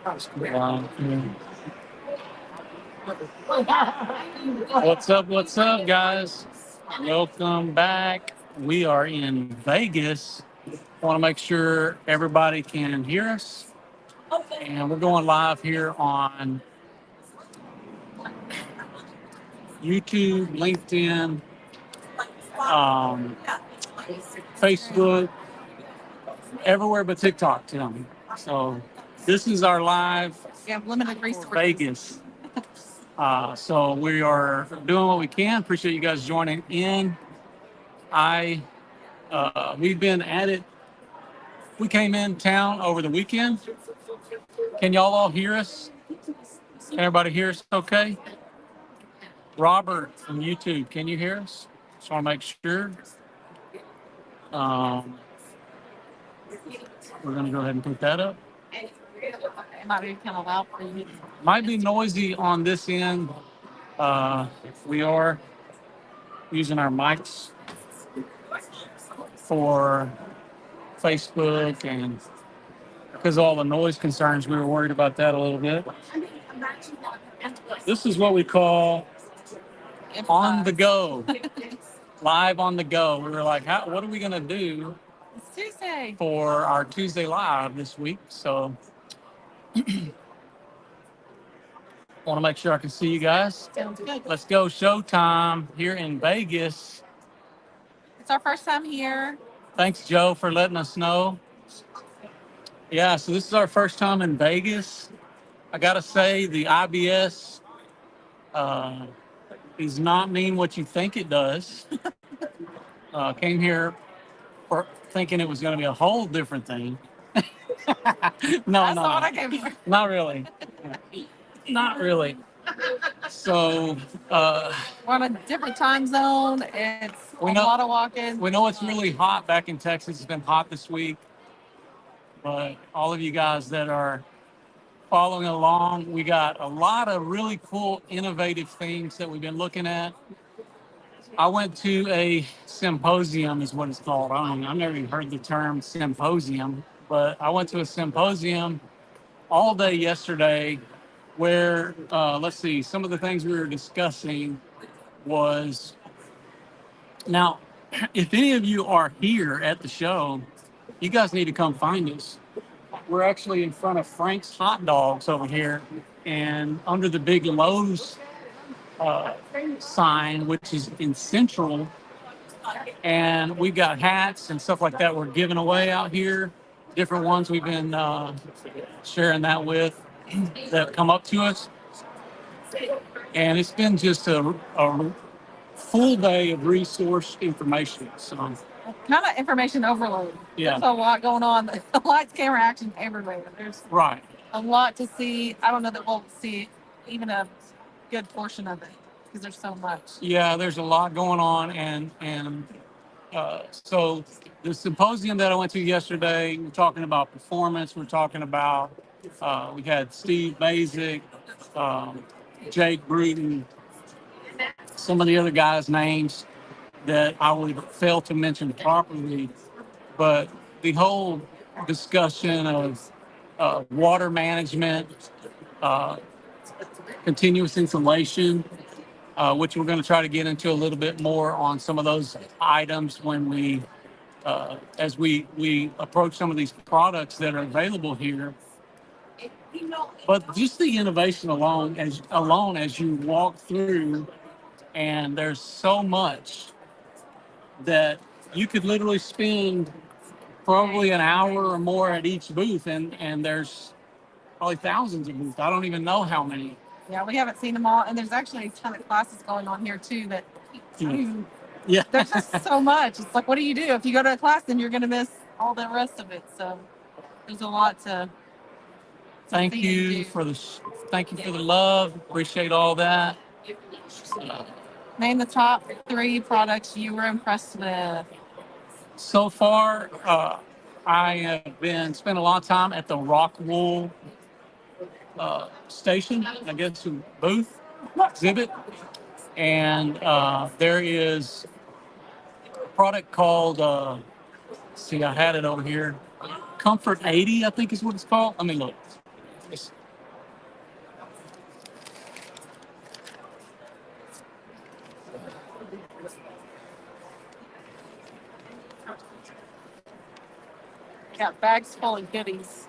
What's up? What's up, guys? Welcome back. We are in Vegas. Want to make sure everybody can hear us. And we're going live here on YouTube, LinkedIn, um, Facebook, everywhere but TikTok, Tim. So this is our live We have limited resources. Vegas. So we are doing what we can. Appreciate you guys joining in. We've been at it. We came in town over the weekend. Can y'all all hear us? Can everybody hear us okay? Robert from YouTube, can you hear us? Just want to make sure. Um, we're going to go ahead and put that up. It might be kind of loud for you. Might be noisy on this end. We are using our mics for Facebook, and because of all the noise concerns, we were worried about that a little bit. This is what we call on the go, live on the go. We were like, what are we going to do It's Tuesday for our Tuesday live this week? So want to make sure I can see you guys. Sounds good. Let's go showtime here in Vegas. It's our first time here. Thanks, Joe, for letting us know. Yeah, so this is our first time in Vegas. I got to say, the IBS does not mean what you think it does. Came here for thinking it was going to be a whole different thing. That's not what I came for. Not really. Not really. So We're on a different time zone. It's a lot of walking. We know it's really hot back in Texas. It's been hot this week. But all of you guys that are following along, we got a lot of really cool, innovative things that we've been looking at. I went to a symposium, is what it's called. I've never even heard the term symposium, but I went to a symposium all day yesterday where, let's see, some of the things we were discussing was, now, if any of you are here at the show, you guys need to come find us. We're actually in front of Frank's Hot Dogs over here, and under the big Lowe's sign, which is in Central, and we've got hats and stuff like that we're giving away out here. Different ones we've been sharing that with that come up to us, and it's been just a full day of resource information. So kind of information overload. Yeah. There's a lot going on. Lights, camera, action everywhere. There's right. a lot to see. I don't know that we'll see even a good portion of it because there's so much. Yeah, there's a lot going on, and so the symposium that I went to yesterday, we're talking about performance. We're talking about we had Steve Basic, Jake Bruton, some of the other guys' names that I would fail to mention properly, but the whole discussion of water management, continuous insulation, which we're going to try to get into a little bit more on some of those items when we, as we approach some of these products that are available here. But just the innovation alone as you walk through, and there's so much that you could literally spend probably an hour or more at each booth, and there's probably thousands of booths. I don't even know how many. Yeah, we haven't seen them all, and there's actually a ton of classes going on here too. That Yeah, there's just so much. It's like, what do you do if you go to a class? Then you're going to miss all the rest of it. So there's a lot to thank see you and do. for the love. Appreciate all that. Name the top 3 products you were impressed with. So far, I have been spent a lot of time at the Rockwool station, I guess, booth exhibit, and there is a product called I had it over here, Comfort 80, I think is what it's called. Let me look. Got bags full of goodies.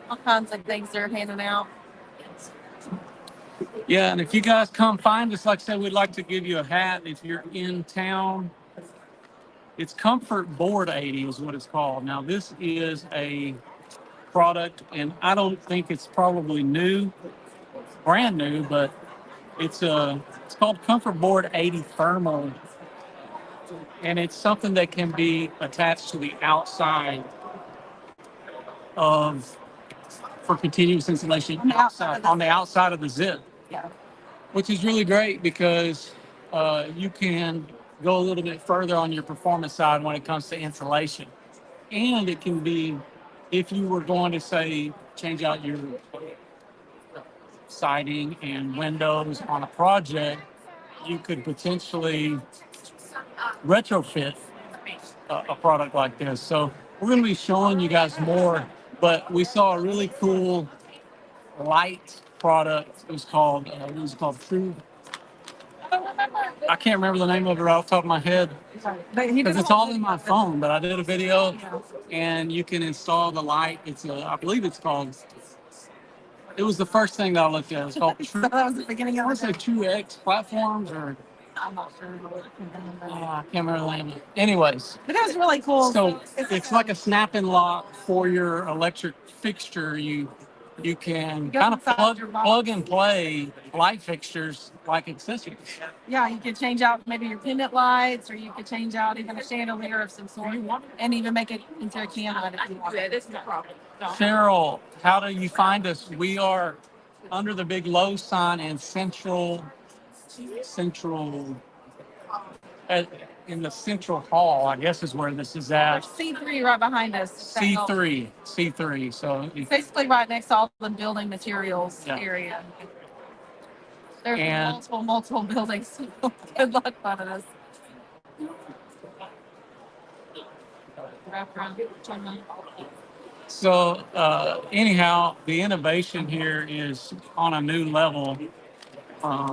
All kinds of things they're handing out. Yeah, and if you guys come find us, like I said, we'd like to give you a hat if you're in town. It's Comfort Board 80 is what it's called. Now, this is a product, and I don't think it's probably new, brand new, but it's called Comfort Board 80 Thermal, and it's something that can be attached to the outside of for continuous insulation on the outside of the zip. Yeah. Which is really great because you can go a little bit further on your performance side when it comes to insulation. And it can be, if you were going to say, change out your siding and windows on a project, you could potentially retrofit a product like this. So we're going to be showing you guys more, but we saw a really cool light product. It was called True. I can't remember the name of it right off the top of my head because it's all in my phone. But I did a video, and you can install the light. I believe it's called. It was the first thing that I looked at. It's called True. So that was the beginning of I it. want to say True X platforms, or I'm not sure. I can't remember the name of it. Anyways, But it was really cool. so it's like a snap and lock for your electric fixture. You can kind of plug and play light fixtures like accessories. Yeah, you could change out maybe your pendant lights, or you could change out even a chandelier of some sort, and even make it into a candle if you want. Yeah, that's no problem. Cheryl, how do you find us? We are under the big Low sign in Central, in the Central Hall, I guess is where this is at. C3 right behind us. C3. So it's basically right next to all the building materials area. There's multiple buildings. Good luck finding us. Wrap around. So anyhow, the innovation here is on a new level.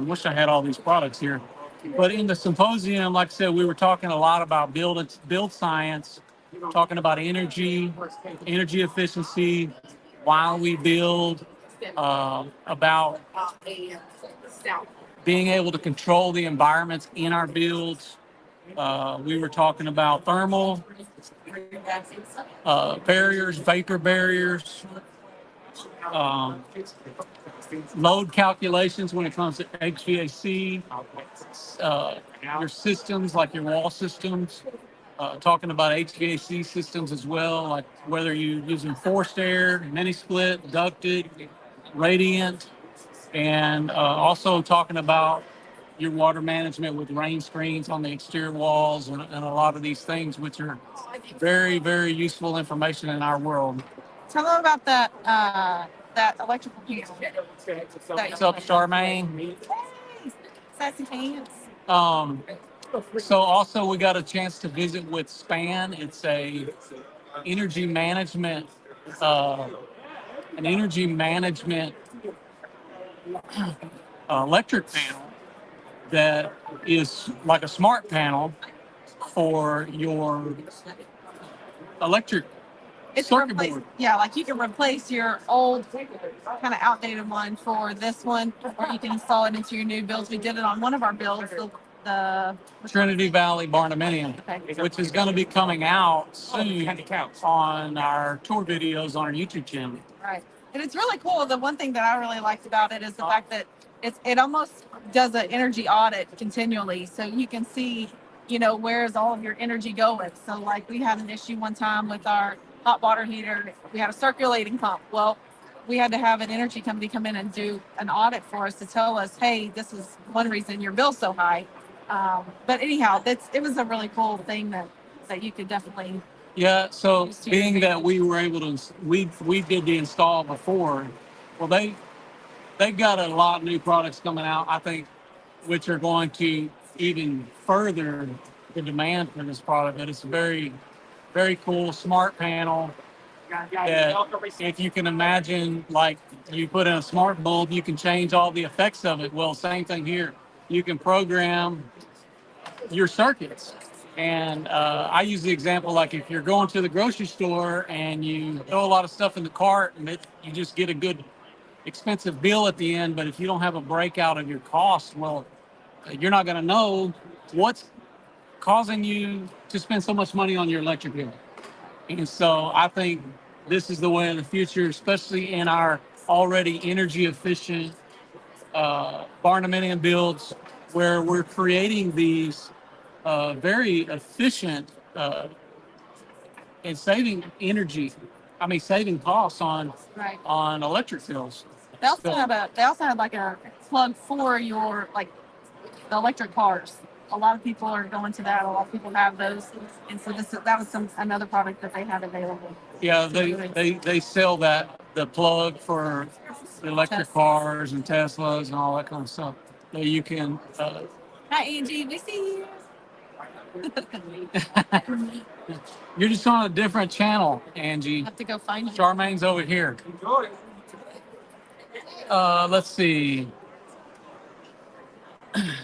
Wish I had all these products here. But in the symposium, like I said, we were talking a lot about build science, talking about energy efficiency, while we build, about being able to control the environments in our builds. We were talking about thermal barriers, vapor barriers, load calculations when it comes to HVAC, your systems like your wall systems, talking about HVAC systems as well, like whether you're using forced air, mini split, ducted, radiant, and also talking about your water management with rain screens on the exterior walls and a lot of these things, which are very, very useful information in our world. Tell them about that electrical panel. What's up, Charmaine? Sassy pants. So also we got a chance to visit with SPAN. It's a energy management, electric panel that is like a smart panel for your electric circuit board. Yeah, like you can replace your old kind of outdated one for this one, or you can install it into your new builds. We did it on one of our builds, the Trinity Valley barnaminium, which is going to be coming out soon on our tour videos on our YouTube channel. Right, and it's really cool. The one thing that I really liked about it is the fact that it almost does an energy audit continually, so you can see, where's all of your energy going. So like we had an issue one time with our hot water heater. We had a circulating pump. Well, we had to have an energy company come in and do an audit for us to tell us, hey, this is one reason your bill's so high. But anyhow, it was a really cool thing that you could definitely. Yeah. So being that we were able to, we did the install before. Well, they've got a lot of new products coming out, I think, which are going to even further the demand for this product. But it's a very, very cool smart panel that if you can imagine, like you put in a smart bulb, you can change all the effects of it. Well, same thing here. You can program your circuits. And I use the example like if you're going to the grocery store and you throw a lot of stuff in the cart and you just get a good expensive bill at the end, but if you don't have a breakout of your costs, well, you're not going to know what's causing you to spend so much money on your electric bill. And so I think this is the way of the future, especially in our already energy efficient barnaminium builds, where we're creating these very efficient and saving energy. I mean, saving costs on Right. on electric bills. They also have like a plug for your like the electric cars. A lot of people are going to that. A lot of people have those, and so that was another product that they had available. Yeah, they sell the plug for the electric cars and Teslas and all that kind of stuff. That you can. Hi, Angie. We see you. You're just on a different channel, Angie. I have to go find you. Charmaine's over here. Let's see.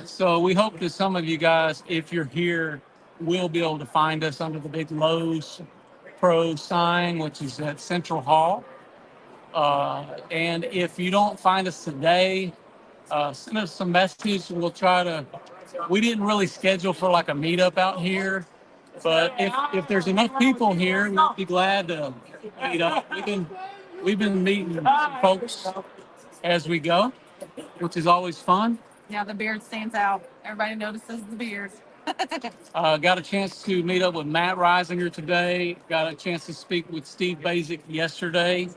So we hope that some of you guys, if you're here, will be able to find us under the big Lowe's Pro sign, which is at Central Hall. And if you don't find us today, send us some messages. We'll try to. We didn't really schedule for like a meetup out here, but if there's enough people here, we'll be glad to meet up. We've been meeting some folks as we go, which is always fun. Yeah, the beard stands out. Everybody notices the beard. Got a chance to meet up with Matt Reisinger today. Got a chance to speak with Steve Basic yesterday.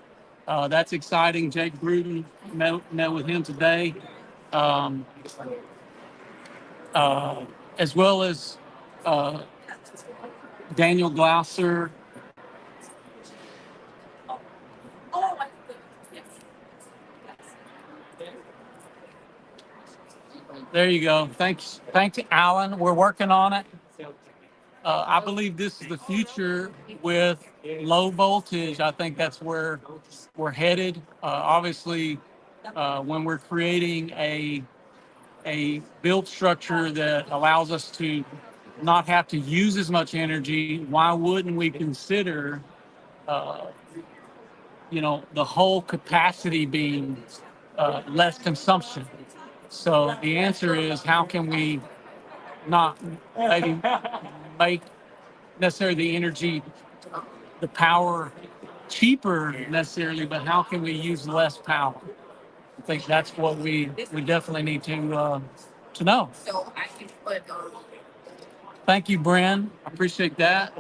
That's exciting. Jake Bruton met with him today, as well as Daniel Glouser. There you go. Thanks, Alan. We're working on it. I believe this is the future with low voltage. I think that's where we're headed. Obviously, when we're creating a build structure that allows us to not have to use as much energy, why wouldn't we consider, the whole capacity being less consumption? So the answer is, how can we not maybe make necessarily the energy, the power cheaper necessarily, but how can we use less power? I think that's what we definitely need to know. Thank you, Bren. I appreciate that.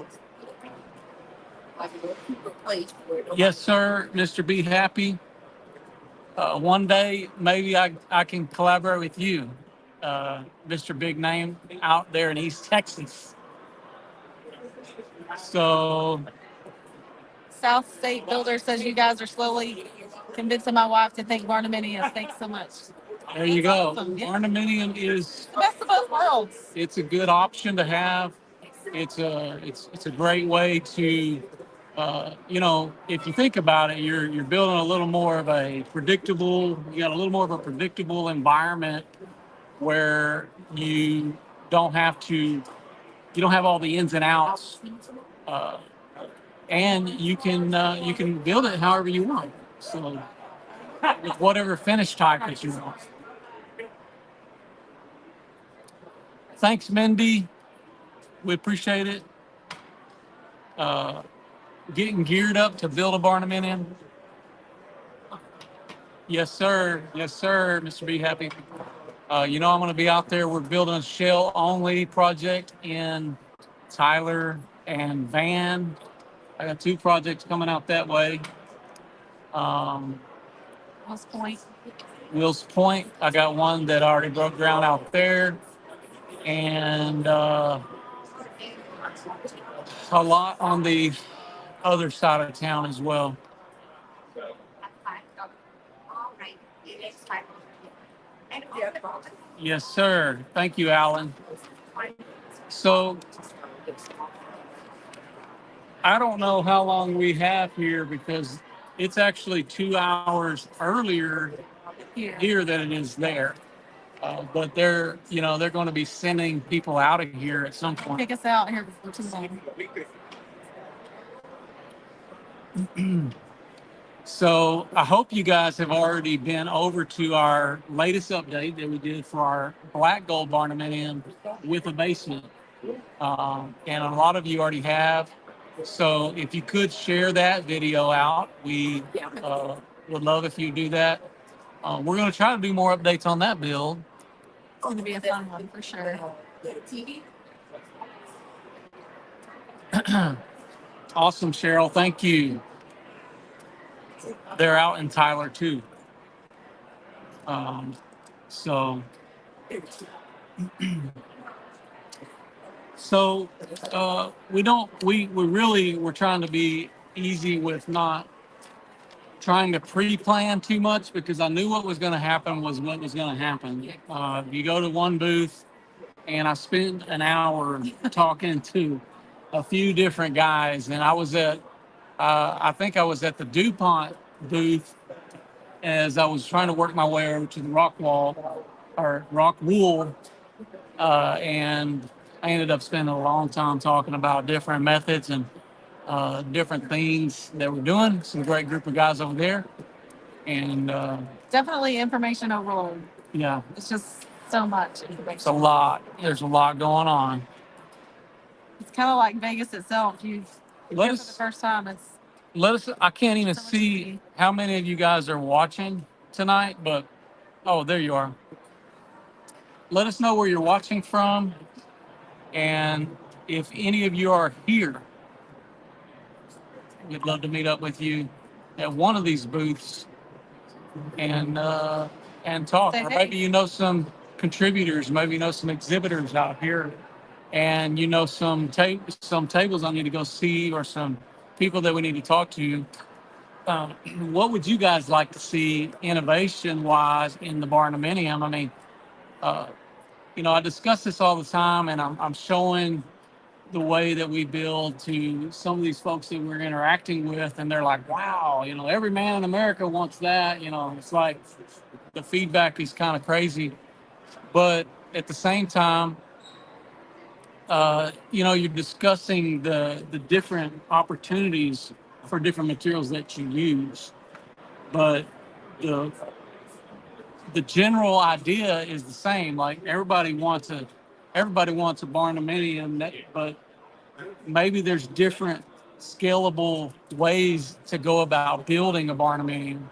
Yes, sir, Mr. Be Happy. One day, maybe I can collaborate with you, Mr. Big Name, out there in East Texas. So, South State Builder says you guys are slowly convincing my wife to think barnaminium. Thanks so much. There you go. Awesome. Yeah. Barnaminium is The best of both worlds. It's a good option to have. It's a great way to, if you think about it, you're building a little more of a predictable. You got a little more of a predictable environment where you don't have all the ins and outs, and you can build it however you want. So with whatever finish type that you want. Thanks, Mindy. We appreciate it. Getting geared up to build a barnaminium. Yes, sir. Yes, sir, Mr. Be Happy. I'm going to be out there. We're building a shell-only project in Tyler and Van. I got 2 projects coming out that way. Wills Point. I got one that already broke ground out there. And a lot on the other side of town as well. Yes, sir. Thank you, Alan. So I don't know how long we have here because it's actually 2 hours earlier here than it is there. But they're going to be sending people out of here at some point. Take us out here before too long. So I hope you guys have already been over to our latest update that we did for our black gold barnaminium with a basement. And a lot of you already have. So if you could share that video out, we would love if you do that. We're going to try to do more updates on that build. It's going to be a fun one for sure. Awesome, Cheryl. Thank you. They're out in Tyler too. So we're trying to be easy with not trying to pre-plan too much because I knew what was going to happen was what was going to happen. You go to one booth and I spent an hour talking to a few different guys, and I think I was at the DuPont booth as I was trying to work my way over to the rock wool, and I ended up spending a long time talking about different methods and different things that we're doing. It's a great group of guys over there, and definitely information overload. Yeah, it's just so much information. It's a lot. There's a lot going on. It's kind of like Vegas itself. You're here for the first time. I can't even see how many of you guys are watching tonight, but oh, there you are. Let us know where you're watching from, and if any of you are here, we'd love to meet up with you at one of these booths and talk. Or maybe you know some contributors, maybe you know some exhibitors out here, and you know some tables I need to go see or some people that we need to talk to. What would you guys like to see innovation-wise in the barnaminium? I mean, I discuss this all the time, and I'm showing the way that we build to some of these folks that we're interacting with, and they're like, wow, every man in America wants that. It's like the feedback is kind of crazy. But at the same time, you're discussing the different opportunities for different materials that you use. But the general idea is the same. Like everybody wants a barnaminium, but maybe there's different scalable ways to go about building a barnaminium.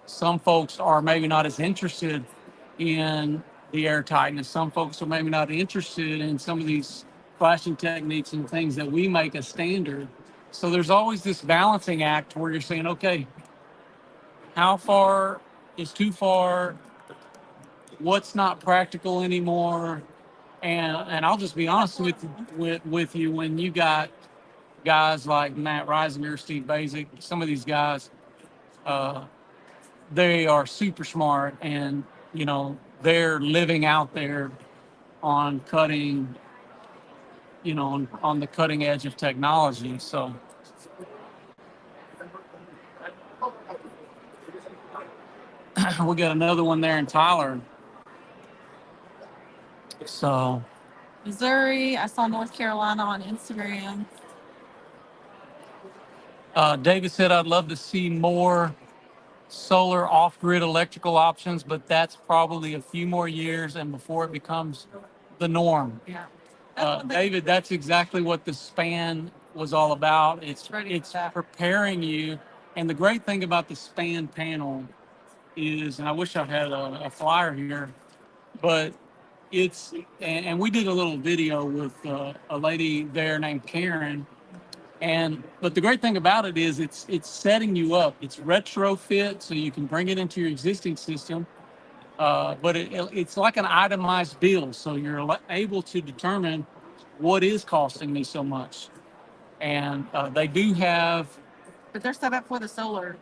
Some folks are maybe not as interested in the air tightness. Some folks are maybe not interested in some of these flashing techniques and things that we make a standard. So there's always this balancing act where you're saying, okay, how far is too far? What's not practical anymore? And I'll just be honest with you, when you got guys like Matt Reisinger, Steve Basic, some of these guys, they are super smart, and they're living out there on cutting, on the cutting edge of technology. So we got another one there in Tyler. So Missouri, I saw North Carolina on Instagram. David said, I'd love to see more solar off-grid electrical options, but that's probably a few more years and before it becomes the norm. Yeah. David, that's exactly what the SPAN was all about. It's preparing you. And the great thing about the SPAN panel is, and I wish I had a flyer here, but and we did a little video with a lady there named Karen. But the great thing about it is it's setting you up. It's retrofit, so you can bring it into your existing system. But it's like an itemized bill, so you're able to determine what is costing me so much. And they do have. But they're set up for the solar.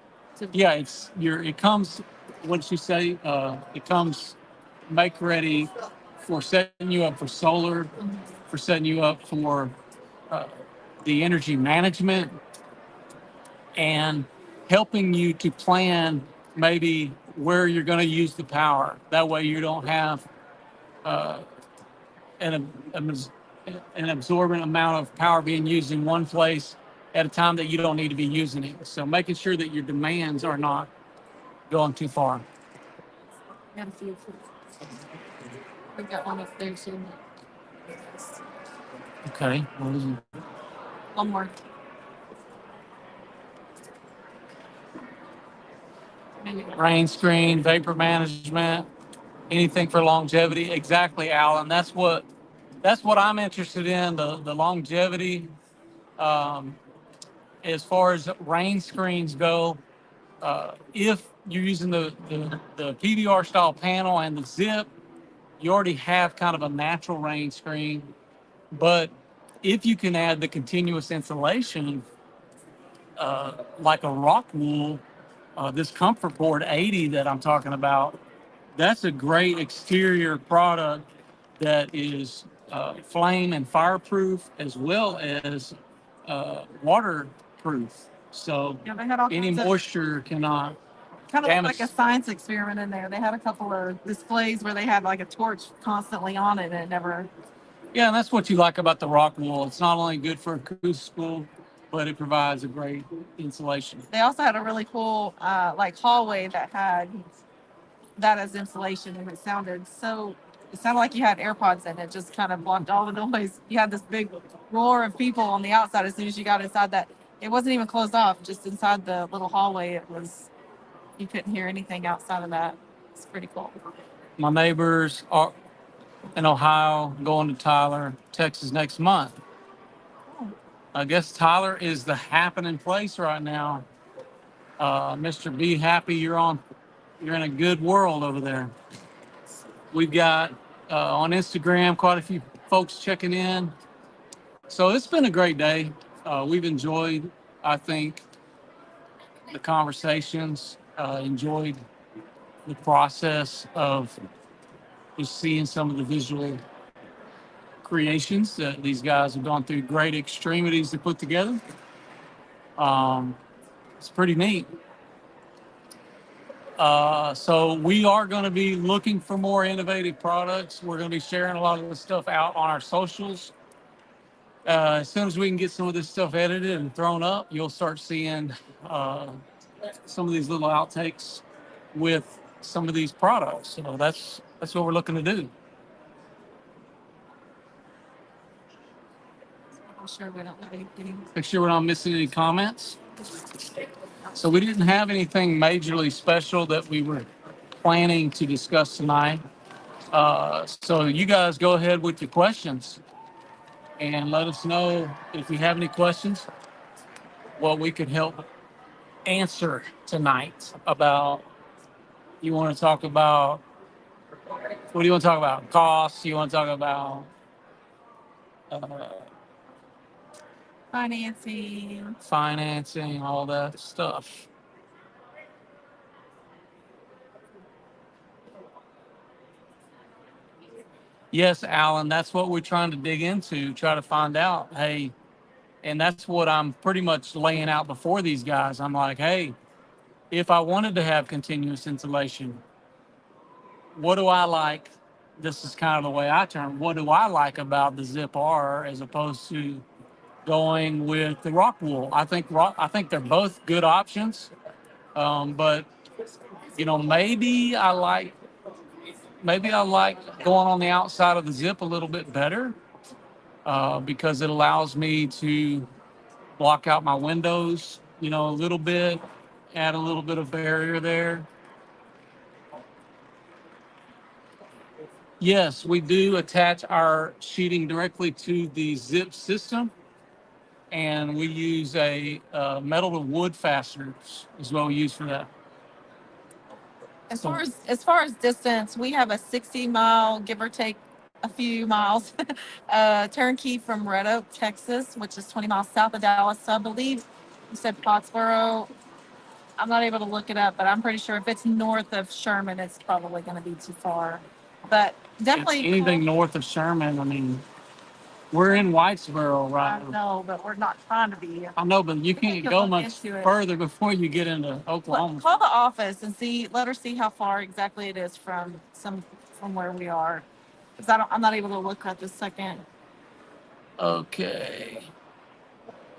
Yeah, it comes. What did you say? It comes make ready for setting you up for solar, for setting you up for the energy management and helping you to plan maybe where you're going to use the power. That way you don't have uh, an absorbent amount of power being used in one place at a time that you don't need to be using it. So making sure that your demands are not going too far. Got a few. We've got one up there too. Okay. One more. Rain screen, vapor management, anything for longevity. Exactly, Alan. That's what I'm interested in. The longevity. Um, as far as rain screens go, if you're using the PBR style panel and the zip, you already have kind of a natural rain screen. But if you can add the continuous insulation, like a rock wool, this comfort board 80 that I'm talking about, that's a great exterior product that is flame and fireproof as well as waterproof. So Yeah, they had all any kinds of moisture cannot kind of looked like damage. a science experiment in there. They had a couple of displays where they had like a torch constantly on it and it never. Yeah, and that's what you like about the rock wool. It's not only good for acoustical, but it provides a great insulation. They also had a really cool like hallway that had that as insulation, and it sounded like you had AirPods in it. Just kind of blocked all the noise. You had this big roar of people on the outside as soon as you got inside that. It wasn't even closed off. Just inside the little hallway, it was. You couldn't hear anything outside of that. It's pretty cool. My neighbors are in Ohio, going to Tyler, Texas next month. I guess Tyler is the happening place right now. Mr. Be Happy, you're in a good world over there. We've got on Instagram quite a few folks checking in. So it's been a great day. We've enjoyed, I think, the conversations, enjoyed the process of just seeing some of the visual creations that these guys have gone through great extremities to put together. It's pretty neat. So we are going to be looking for more innovative products. We're going to be sharing a lot of this stuff out on our socials. As soon as we can get some of this stuff edited and thrown up, you'll start seeing some of these little outtakes with some of these products. So that's what we're looking to do. I'm sure we don't have anything. Make sure we're not missing any comments. So we didn't have anything majorly special that we were planning to discuss tonight. So you guys go ahead with your questions and let us know if you have any questions, what we could help answer tonight about. You want to talk about, what do you want to talk about? Costs? You want to talk about financing, all that stuff. Yes, Alan, that's what we're trying to dig into, try to find out. Hey, and that's what I'm pretty much laying out before these guys. I'm like, hey, if I wanted to have continuous insulation, what do I like? This is kind of the way I term. What do I like about the Zip R as opposed to going with the rock wool? I think they're both good options, but maybe I like going on the outside of the Zip a little bit better because it allows me to block out my windows, a little bit, add a little bit of barrier there. Yes, we do attach our sheeting directly to the Zip system, and we use a metal to wood fasteners is what we use for that. As far as distance, we have a 60-mile, give or take a few miles, turnkey from Red Oak, Texas, which is 20 miles south of Dallas. So I believe you said Pottsboro. I'm not able to look it up, but I'm pretty sure if it's north of Sherman, it's probably going to be too far. But definitely Anything north of Sherman, I mean, We're in Whitesboro right I now. know, but we're not trying to be. I know, but you We need can't to go look much into it. further before you get into Oklahoma. Call the office and see. Let her see how far exactly it is from where we are. Because I'm not able to look at this second. Okay.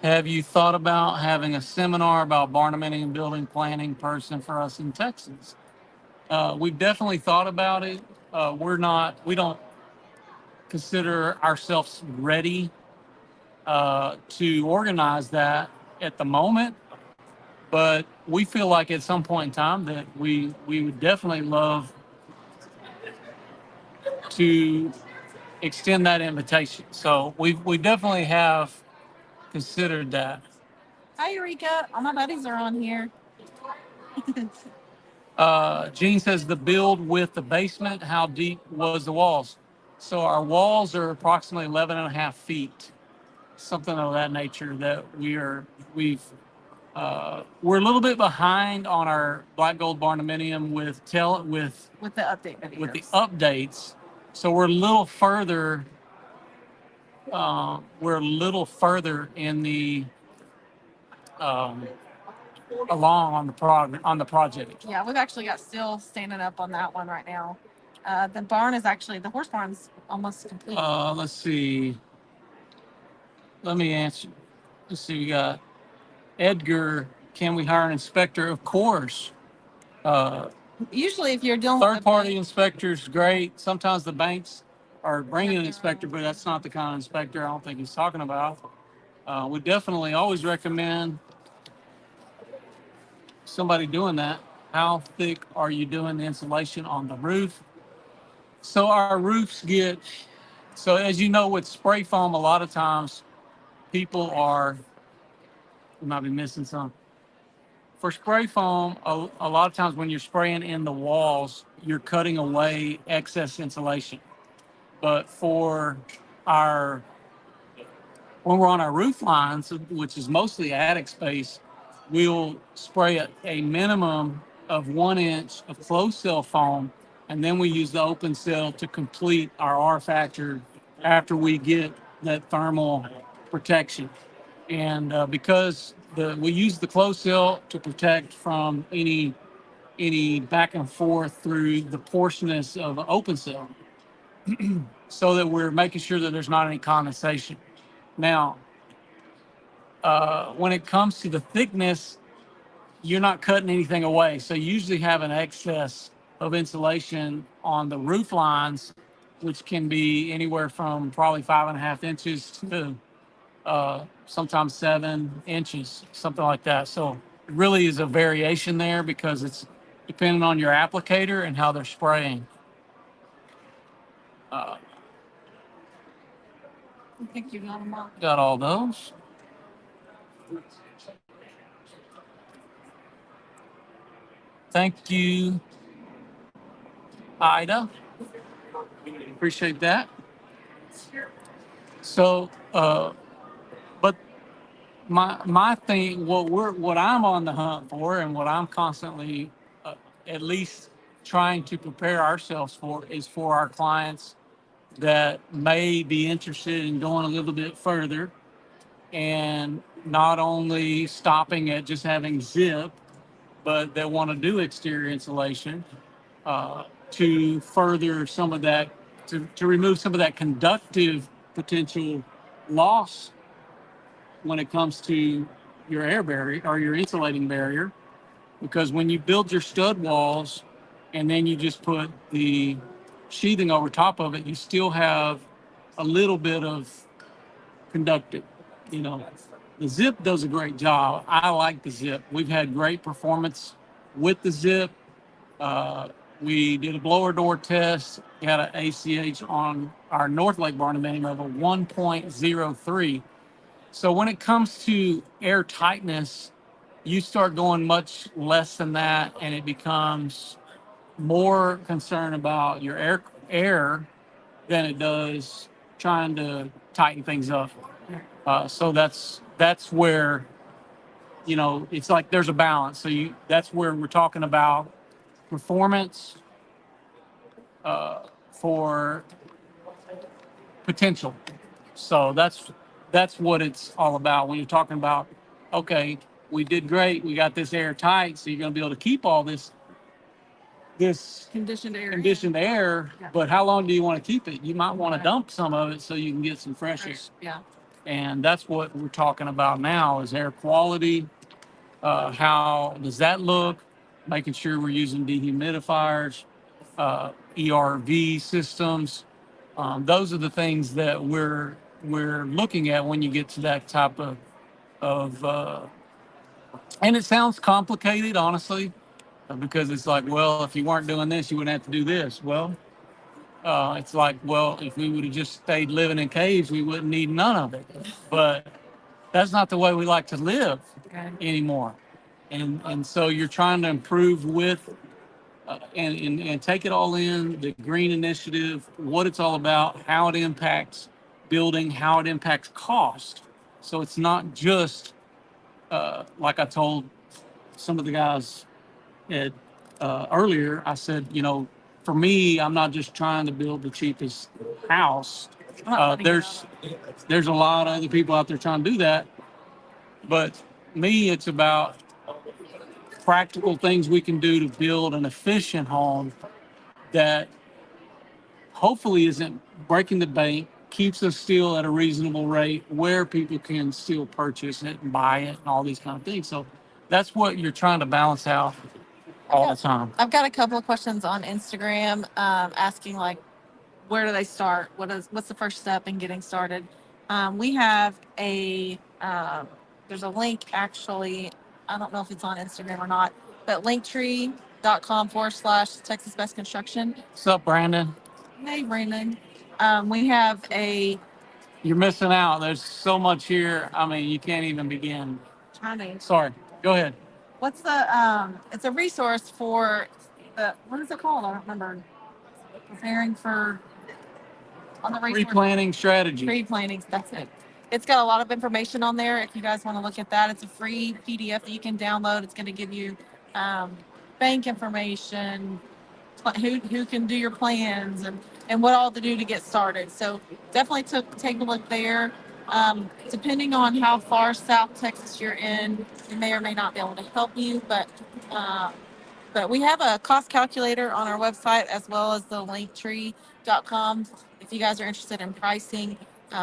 Have you thought about having a seminar about barnaminium building planning person for us in Texas? We've definitely thought about it. We don't consider ourselves ready to organize that at the moment, but we feel like at some point in time that we would definitely love to extend that invitation. So we definitely have considered that. Hi, Eureka. All my buddies are on here. Gene says the build with the basement, how deep was the walls? So our walls are approximately 11 and a half feet, something of that nature that we're a little bit behind on our black gold barnaminium with With the update videos. with the updates. So we're a little further in the um, along on the project. Yeah, we've actually got still standing up on that one right now. The horse barn's almost complete. Let's see. Let me answer. Let's see. We got Edgar. Can we hire an inspector? Of course. Uh, Usually, if you're dealing with Third party inspectors, great. Sometimes the banks are bringing an inspector, but that's not the kind of inspector I don't think he's talking about. We definitely always recommend somebody doing that. How thick are you doing the insulation on the roof? So our roofs so as you know, with spray foam, a lot of times you might be missing some. For spray foam, a lot of times when you're spraying in the walls, you're cutting away excess insulation. But our when we're on our roof lines, which is mostly attic space, we'll spray a minimum of 1 inch of closed cell foam, and then we use the open cell to complete our R factor after we get that thermal protection. And because we use the closed cell to protect from any back and forth through the porosity of an open cell, so that we're making sure that there's not any condensation. Now, when it comes to the thickness, you're not cutting anything away. So you usually have an excess of insulation on the roof lines, which can be anywhere from probably 5.5 inches to sometimes 7 inches, something like that. So it really is a variation there because it's depending on your applicator and how they're spraying. I think you got them all. Got all those. Thank you, Ida. Appreciate that. So, but my thing, what I'm on the hunt for, and what I'm constantly, at least trying to prepare ourselves for, is for our clients that may be interested in going a little bit further and not only stopping at just having zip, but that want to do exterior insulation to further some of that, to remove some of that conductive potential loss when it comes to your air barrier or your insulating barrier. Because when you build your stud walls and then you just put the sheathing over top of it, you still have a little bit of conductive. You know, the zip does a great job. I like the zip. We've had great performance with the zip. Uh, we did a blower door test, got an ACH on our North Lake barnaminium of a 1.03. So when it comes to air tightness, you start going much less than that, and it becomes more concern about your air than it does trying to tighten things up. So that's where, it's like there's a balance. So that's where we're talking about performance for potential. So that's what it's all about when you're talking about, okay, we did great, we got this air tight, so you're going to be able to keep all this conditioned air, Yeah. but how long do you want to keep it? You might want to Right. dump some of it so you can get some fresh air. Yeah. And that's what we're talking about now is air quality. How does that look? Making sure we're using dehumidifiers, ERV systems. Those are the things that we're looking at when you get to that type of and it sounds complicated, honestly, because it's like, well, if you weren't doing this, you wouldn't have to do this. Well, it's like, well, if we would have just stayed living in caves, we wouldn't need none of it. But that's not the way we like to live anymore. And so you're trying to improve with and take it all in the green initiative, what it's all about, how it impacts building, how it impacts cost. So it's not just like I told some of the guys at, earlier. I said, for me, I'm not just trying to build the cheapest house. There's a lot of other people out there trying to do that, but me, it's about practical things we can do to build an efficient home that hopefully isn't breaking the bank, keeps us still at a reasonable rate where people can still purchase it and buy it and all these kind of things. So that's what you're trying to balance out all the time. I've got a couple of questions on Instagram asking like, where do they start? What's the first step in getting started? We have there's a link actually. I don't know if it's on Instagram or not, but linktree.com/Texas Best Construction. What's up, Brandon? Hey, Brandon. We have You're missing out. There's so much here. I mean, you can't even begin. Sorry. Go ahead. What's it's a resource for what is it called? I don't remember. Preparing for on the resource. Pre-planning strategy. Pre-planning, that's it. It's got a lot of information on there. If you guys want to look at that, it's a free PDF that you can download. It's going to give you bank information, who can do your plans, and what all to do to get started. So definitely take a look there. Depending on how far South Texas you're in, we may or may not be able to help you, but we have a cost calculator on our website as well as the linktree.com. If you guys are interested in pricing,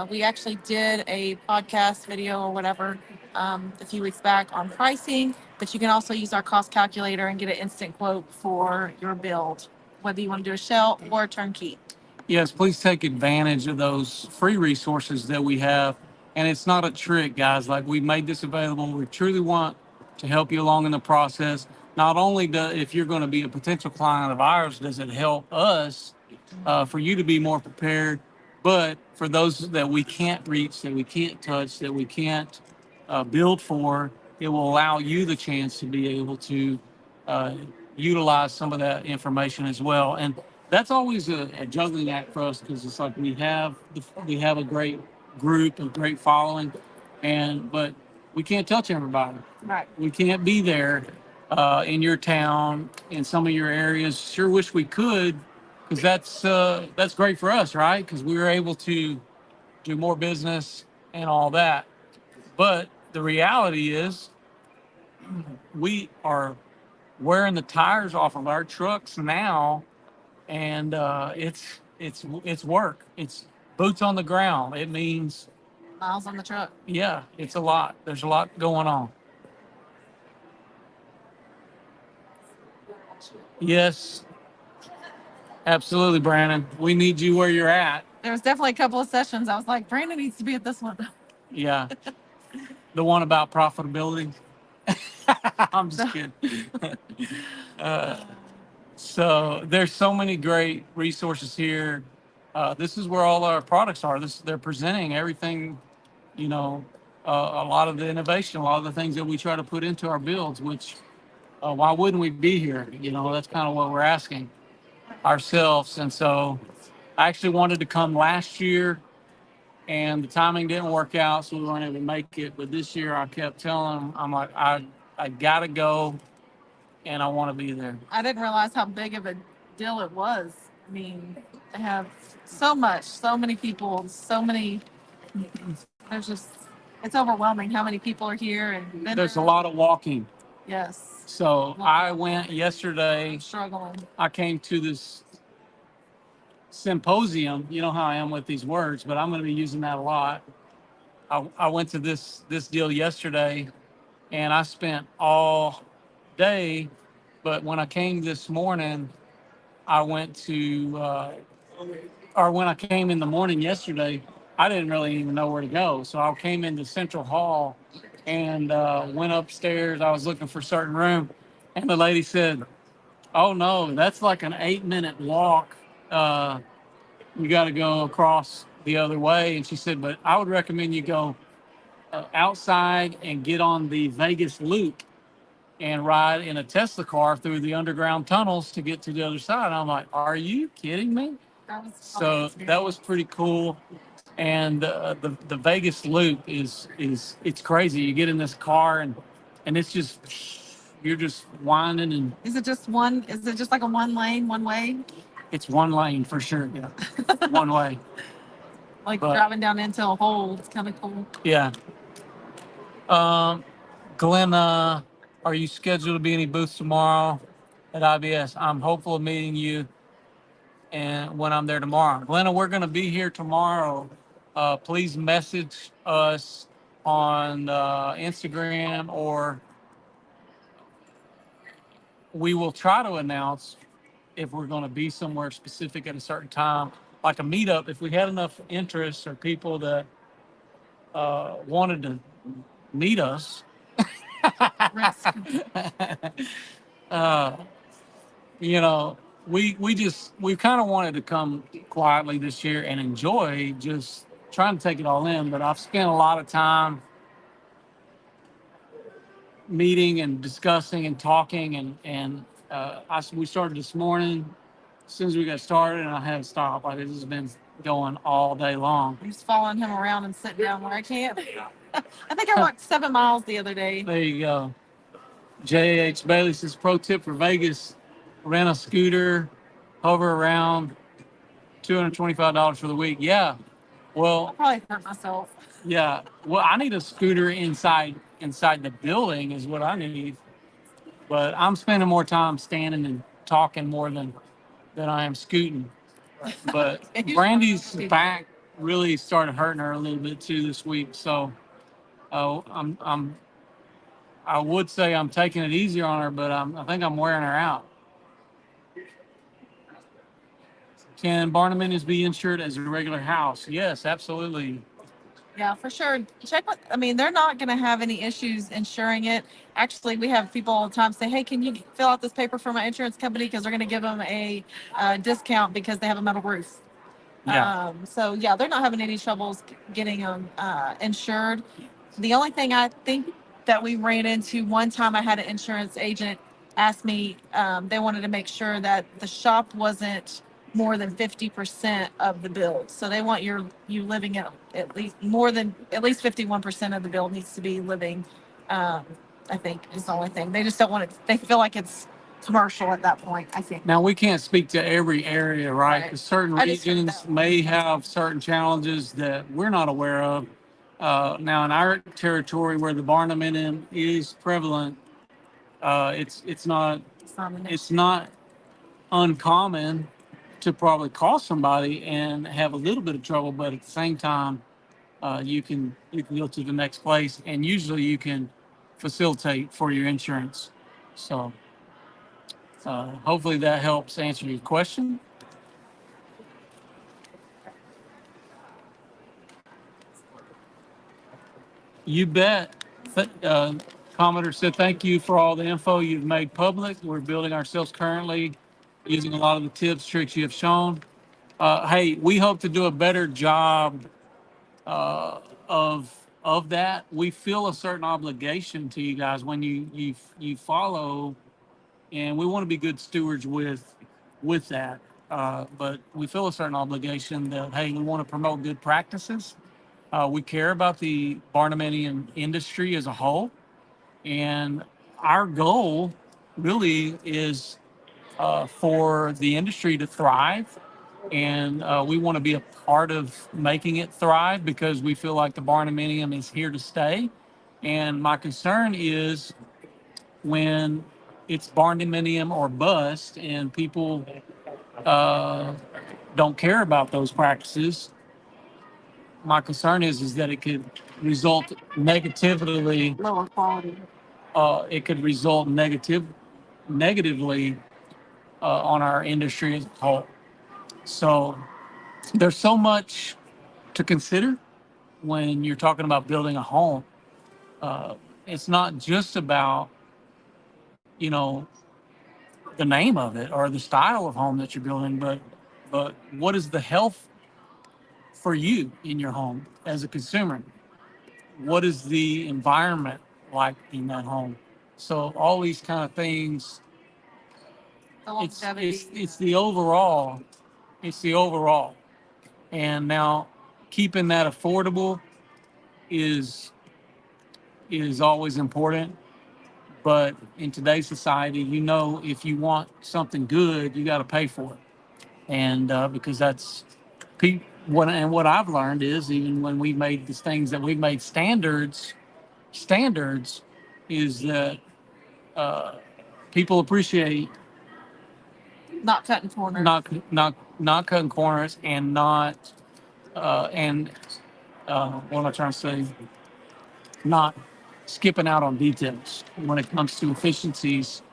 we actually did a podcast video or whatever a few weeks back on pricing, but you can also use our cost calculator and get an instant quote for your build, whether you want to do a shell or a turnkey. Yes, please take advantage of those free resources that we have. And it's not a trick, guys. Like, we made this available. We truly want to help you along in the process. Not only if you're going to be a potential client of ours, does it help us for you to be more prepared, but for those that we can't reach, that we can't touch, that we can't build for, it will allow you the chance to be able to utilize some of that information as well. And that's always a juggling act for us, because it's like we have a great group, a great following, but we can't touch everybody. Right. We can't be there in your town, in some of your areas. Sure wish we could, because that's great for us, right? Because we were able to do more business and all that. But the reality is, we are wearing the tires off of our trucks now, and it's work. It's boots on the ground. It means Miles on the truck. Yeah, it's a lot. There's a lot going on. Yes, absolutely, Brandon. We need you where you're at. There was definitely a couple of sessions. I was like, Brandon needs to be at this one. Yeah, the one about profitability. I'm just kidding. So there's so many great resources here. This is where all our products are. They're presenting everything, a lot of the innovation, a lot of the things that we try to put into our builds, which why wouldn't we be here? That's kind of what we're asking ourselves. And so I actually wanted to come last year, and the timing didn't work out, so we weren't able to make it. But this year I kept telling them, I'm like, I got to go, and I want to be there. I didn't realize how big of a deal it was. I mean, they have so many people, so many There's just, it's overwhelming how many people are here and There's a lot of walking. Yes. So I went yesterday. Struggling. I came to this symposium. You know how I am with these words, but I'm going to be using that a lot. I went to this deal yesterday, and I spent all day. But when I came this morning, I went to, or when I came in the morning yesterday, I didn't really even know where to go. So I came into Central Hall and went upstairs. I was looking for a certain room, and the lady said, "Oh no, that's like an 8-minute walk. Uh, you got to go across the other way." And she said, "But I would recommend you go outside and get on the Vegas loop and ride in a Tesla car through the underground tunnels to get to the other side." And I'm like, "Are you kidding me?" So that was pretty cool. And the Vegas loop is it's crazy. You get in this car and it's just, you're just winding, and Is it just one? Is it just like a one lane, one way? it's one lane for sure. Yeah, one way. Like But driving down into a hole. It's kind of cool. yeah. Um, Glenna, are you scheduled to be any booths tomorrow at IBS? I'm hopeful of meeting you and when I'm there tomorrow. Glenna, we're going to be here tomorrow. Please message us on Instagram, or we will try to announce if we're going to be somewhere specific at a certain time, like a meetup. If we had enough interest or people that wanted to meet us, uh, you know, we kind of wanted to come quietly this year and enjoy just trying to take it all in. But I've spent a lot of time meeting and discussing and talking, and we started this morning. As soon as we got started, and I haven't stopped. Like, this has been going all day long. I'm just following him around and sitting down where I can't. I think I walked 7 miles the other day. There you go. J.H. Bailey says, pro tip for Vegas, rent a scooter, hover around, $225 for the week. Yeah. I'll Well, probably hurt myself. yeah. Well, I need a scooter inside the building is what I need. But I'm spending more time standing and talking more than I am scooting. But Brandy's back really started hurting her a little bit too this week. So I would say I'm taking it easier on her, but I think I'm wearing her out. Can barnaminiums be insured as a regular house? Yes, absolutely. Yeah, for sure. Check with, I mean, they're not going to have any issues insuring it. Actually, we have people all the time say, "Hey, can you fill out this paper for my insurance company?" Because they're going to give them a discount because they have a metal roof. Yeah. So yeah, they're not having any troubles getting them insured. The only thing I think that we ran into one time, I had an insurance agent ask me, they wanted to make sure that the shop wasn't more than 50% of the build. So they want you living at least more than at least 51% of the build needs to be living. I think is the only thing. They just don't want it. They feel like it's commercial at that point, I think. Now, we can't speak to every area, right? Right. Because certain I just heard regions that. may have certain challenges that we're not aware of. Now, in our territory where the barnuminium is prevalent, it's not It's not an it's issue. not uncommon to probably call somebody and have a little bit of trouble, but at the same time, you can go to the next place, and usually you can facilitate for your insurance. So hopefully that helps answer your question. You bet. Commodore said, "Thank you for all the info you've made public. We're building ourselves currently using a lot of the tips, tricks you have shown. Hey, we hope to do a better job uh, of that. We feel a certain obligation to you guys when you follow, and we want to be good stewards with that. But we feel a certain obligation that, hey, we want to promote good practices. We care about the barnuminium industry as a whole, and our goal really is for the industry to thrive and we want to be a part of making it thrive because we feel like the barnaminium is here to stay. And my concern is when it's barnaminium or bust, and people uh, don't care about those practices. My concern is that it could result negatively. Lower quality. It could result negatively on our industry as a whole. So there's so much to consider when you're talking about building a home. Uh, it's not just about, you know, the name of it or the style of home that you're building, but what is the health for you in your home as a consumer? What is the environment like in that home? So all these kind of things, The it's longevity. it's the overall, it's the overall. And now keeping that affordable is is always important. But in today's society, if you want something good, you got to pay for it. And because that's what I've learned is even when we made these things that we've made standards is that uh, people appreciate Not cutting corners. not cutting corners and not and what am I trying to say? Not skipping out on details when it comes to efficiencies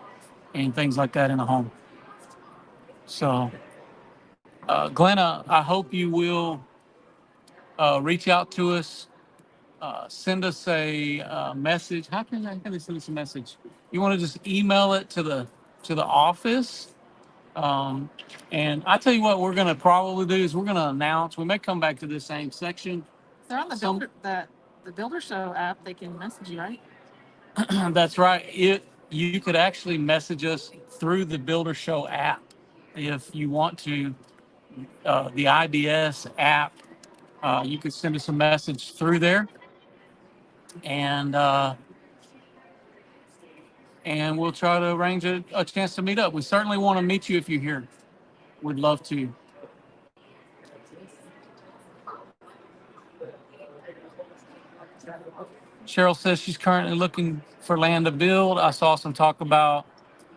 and things like that in a home. So, Glenna, I hope you will reach out to us, send us a message. How can they send us a message? You want to just email it to the office. Um, and I tell you what, we're going to probably do is we're going to announce. We may come back to this same section. They're on the Some- builder the Builder Show app. They can message you, right? That's right. You could actually message us through the Builder Show app if you want to. The IBS app, you could send us a message through there, and we'll try to arrange a chance to meet up. We certainly want to meet you if you're here. We'd love to. Cheryl says she's currently looking for land to build. I saw some talk about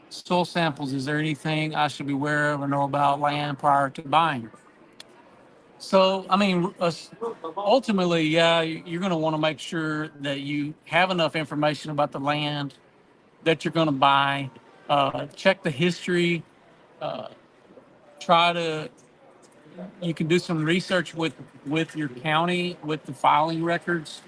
soil samples. Is there anything I should be aware of or know about land prior to buying? So, I mean, ultimately, yeah, you're going to want to make sure that you have enough information about the land that you're going to buy. Check the history. Uh, try to You can do some research with your county, with the filing records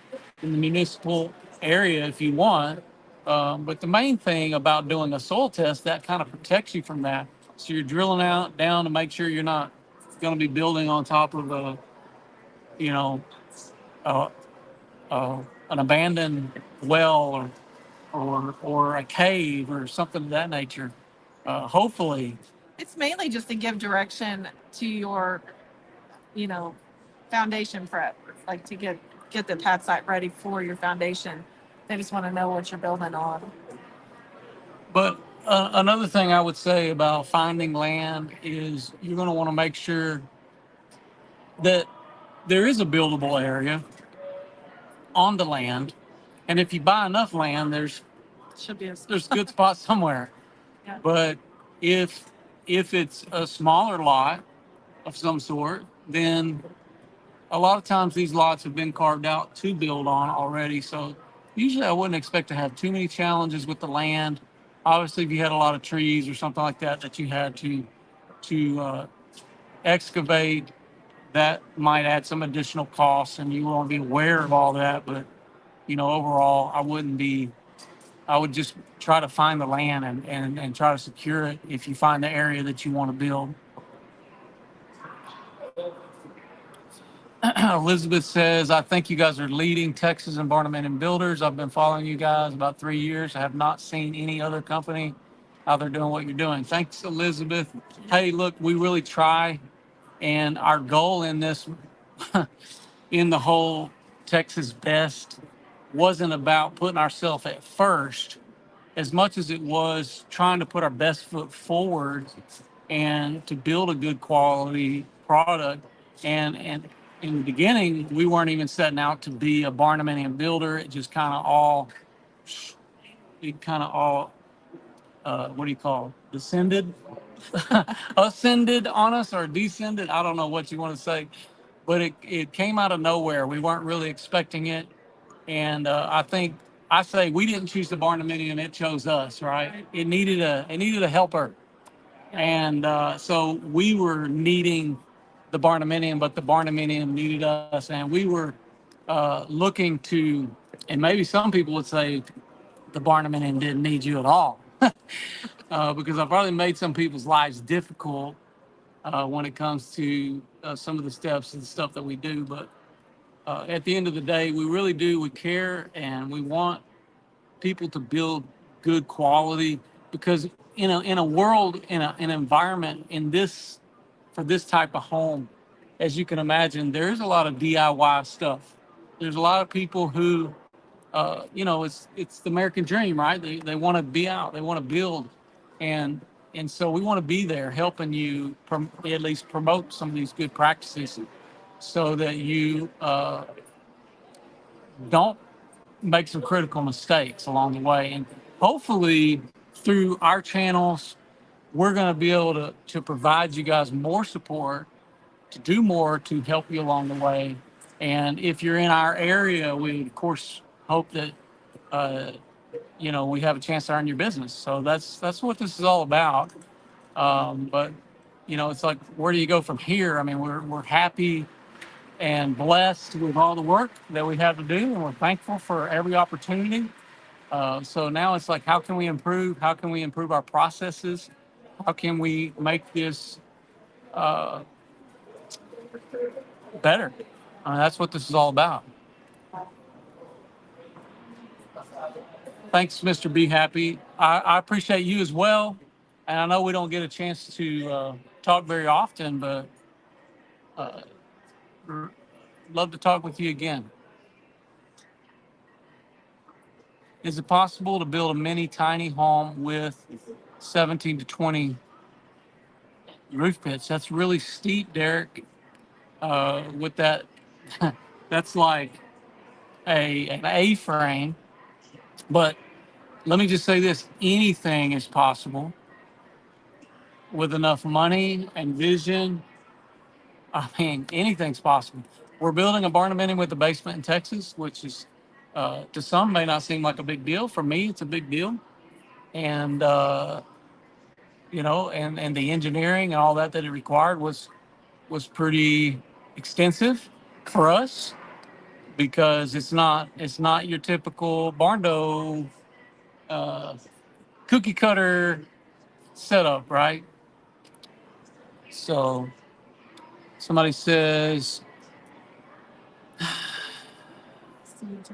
in the municipal area if you want. But the main thing about doing a soil test, that kind of protects you from that. So you're drilling out down to make sure you're not going to be building on top of you know, uh, an abandoned well or a cave or something of that nature. Hopefully, It's mainly just to give direction to your, you know, foundation prep, like to get the pad site ready for your foundation. They just want to know what you're building on. but another thing I would say about finding land is you're going to want to make sure that there is a buildable area on the land, and if you buy enough land, Should be a there's good spots somewhere. Yeah. But if it's a smaller lot of some sort, then a lot of times these lots have been carved out to build on already. So usually I wouldn't expect to have too many challenges with the land. Obviously, if you had a lot of trees or something like that that you had to excavate, that might add some additional costs, and you want to be aware of all that. But overall, I would just try to find the land and try to secure it if you find the area that you want to build. Elizabeth says, I think you guys are leading Texas and barnaminium builders. I've been following you guys about 3 years. I have not seen any other company out there doing what you're doing. Thanks, Elizabeth. Hey, look, we really try. And our goal in this, in the whole Texas Best, wasn't about putting ourselves at first as much as it was trying to put our best foot forward and to build a good quality product. And in the beginning, we weren't even setting out to be a barnaminium builder. It just kind of all what do you call it? Descended, ascended on us, or descended. I don't know what you want to say, but it came out of nowhere. We weren't really expecting it. And I say we didn't choose the barnuminium; it chose us, right? It needed a helper, and so we were needing the barnuminium, but the barnuminium needed us, and we were looking to. And maybe some people would say the barnuminium didn't need you at all, because I've probably made some people's lives difficult when it comes to some of the steps and stuff that we do, but. At the end of the day, we really do. We care, and we want people to build good quality, because in a world, an environment for this type of home, as you can imagine, there's a lot of DIY stuff. There's a lot of people who it's the American dream, right? They want to be out, they want to build, and so we want to be there helping you at least promote some of these good practices, so that you don't make some critical mistakes along the way. And hopefully, through our channels, we're going to be able to provide you guys more support, to do more to help you along the way. And if you're in our area, we of course hope that we have a chance to earn your business. So that's what this is all about. But it's like, where do you go from here? I mean, we're happy and blessed with all the work that we have to do, and we're thankful for every opportunity. So now it's like, how can we improve? How can we improve our processes? How can we make this uh, better? That's what this is all about. Thanks, Mr. Be Happy. I appreciate you as well. And I know we don't get a chance to talk very often, but uh, love to talk with you again. Is it possible to build a mini tiny home with 17 to 20 roof pitch? That's really steep, Derek. With that, that's like an A-frame. But let me just say this: anything is possible with enough money and vision. I mean, anything's possible. We're building a barnuminium with a basement in Texas, which is to some may not seem like a big deal. For me, it's a big deal. And and the engineering and all that it required was pretty extensive for us, because it's not your typical barn door uh, cookie cutter setup, right? So somebody says,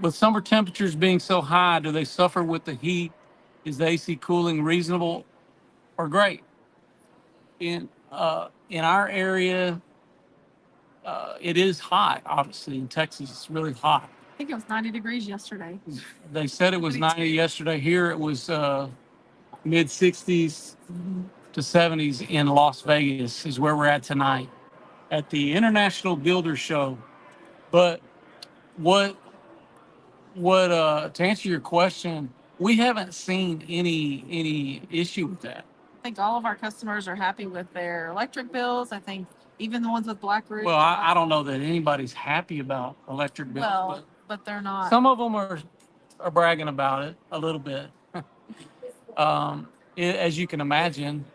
with summer temperatures being so high, do they suffer with the heat? Is the AC cooling reasonable or great? In our area, it is hot. Obviously, in Texas, it's really hot. I think it was 90 degrees yesterday. They said it was 90 yesterday. Here, it was mid 60s to 70s in Las Vegas. Is where we're at tonight at the International Builder Show. But what to answer your question, we haven't seen any issue with that. I think all of our customers are happy with their electric bills. I think even the ones with black roofs. Well, I don't know that anybody's happy about electric bills, Well, but they're but not. some of them are bragging about it a little bit. As you can imagine,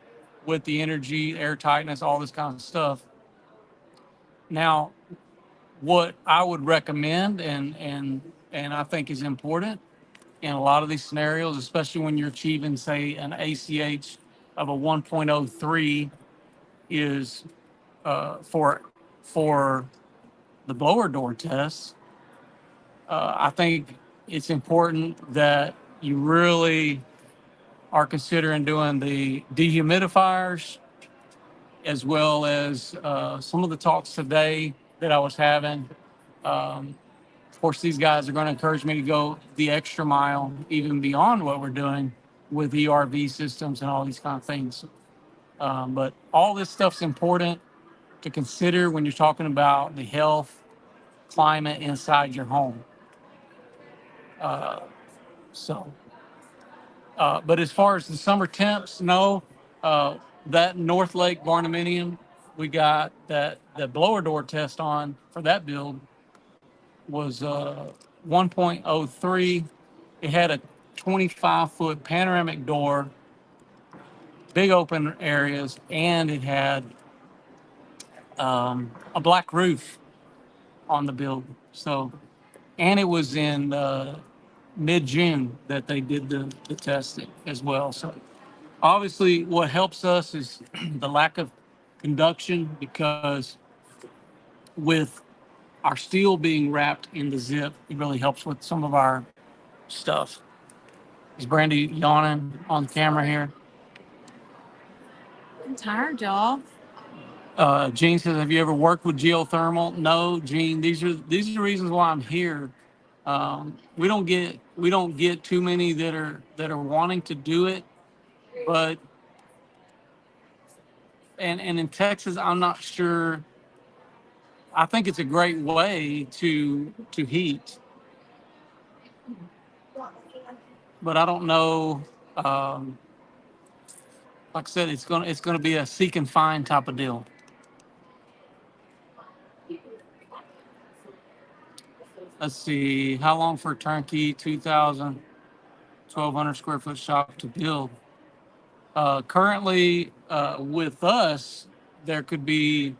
with the energy, air tightness, all this kind of stuff. Now, what I would recommend, and I think is important in a lot of these scenarios, especially when you're achieving, say, an ACH of a 1.03, is for the blower door test. I think it's important that you really are considering doing the dehumidifiers, as well as some of the talks today that I was having. Of course, these guys are going to encourage me to go the extra mile, even beyond what we're doing with ERV systems and all these kind of things. But all this stuff's important to consider when you're talking about the health climate inside your home. Uh, so, but as far as the summer temps, no. That North Lake barnaminium, we got that the blower door test on for that build was 1.03. It had a 25-foot panoramic door, big open areas, and it had a black roof on the build. So, and it was in mid-June that they did the testing as well. So obviously what helps us is the lack of conduction, because with our steel being wrapped in the zip, it really helps with some of our stuff. Is Brandy yawning on camera here? I'm tired, y'all. Gene says, "Have you ever worked with geothermal?" No, Gene. These are the reasons why I'm here. We don't get too many that are wanting to do it, but and in Texas, I'm not sure. I think it's a great way to heat, but I don't know. Um, like I said, it's gonna be a seek and find type of deal. Let's see, how long for a turnkey? 2,000, 1,200 square foot shop to build. Currently, with us, there could be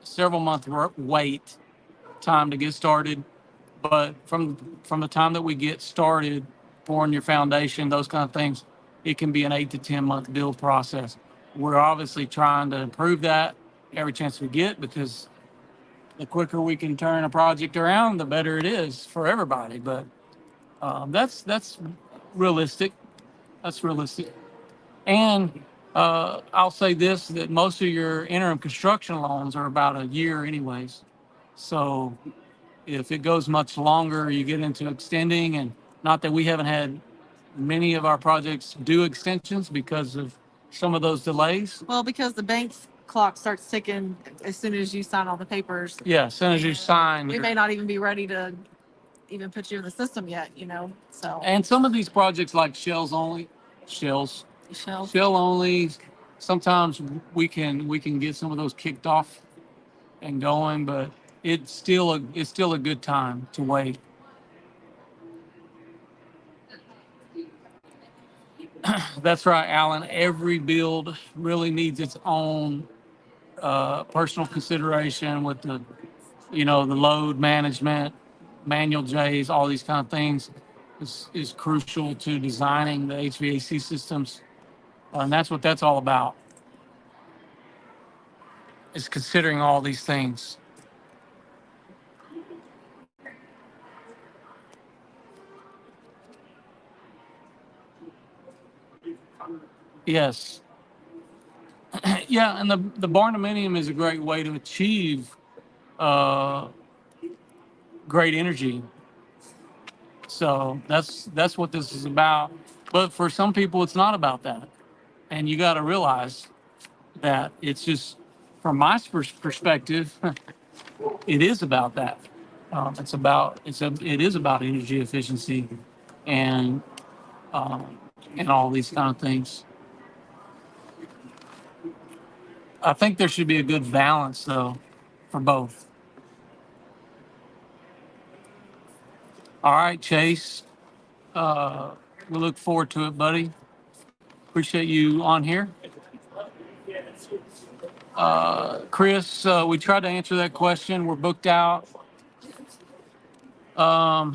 several month wait time to get started. But from the time that we get started, pouring your foundation, those kind of things, it can be an 8 to 10 month build process. We're obviously trying to improve that every chance we get, because the quicker we can turn a project around, the better it is for everybody. But that's realistic. That's realistic. And I'll say this, that most of your interim construction loans are about a year anyways. So if it goes much longer, you get into extending, and not that we haven't had many of our projects do extensions because of some of those delays. Well, because the bank's clock starts ticking as soon as you sign all the papers. Yeah, as soon as you sign. We may not even be ready to even put you in the system yet, so. And some of these projects like shells, Michelle. shell only, sometimes we can get some of those kicked off and going, but it's still a good time to wait. That's right, Alan. Every build really needs its own personal consideration with the load management, manual J's, all these kind of things is crucial to designing the HVAC systems. And that's what that's all about, is considering all these things. Yes. Yeah, and the barnaminium is a great way to achieve uh, great energy. So that's what this is about. But for some people, it's not about that, and you got to realize that it's just, from my perspective, it is about that. It is about energy efficiency, and and all these kind of things. I think there should be a good balance though for both. All right, Chase. We look forward to it, buddy. Appreciate you on here. Chris, we tried to answer that question. We're booked out About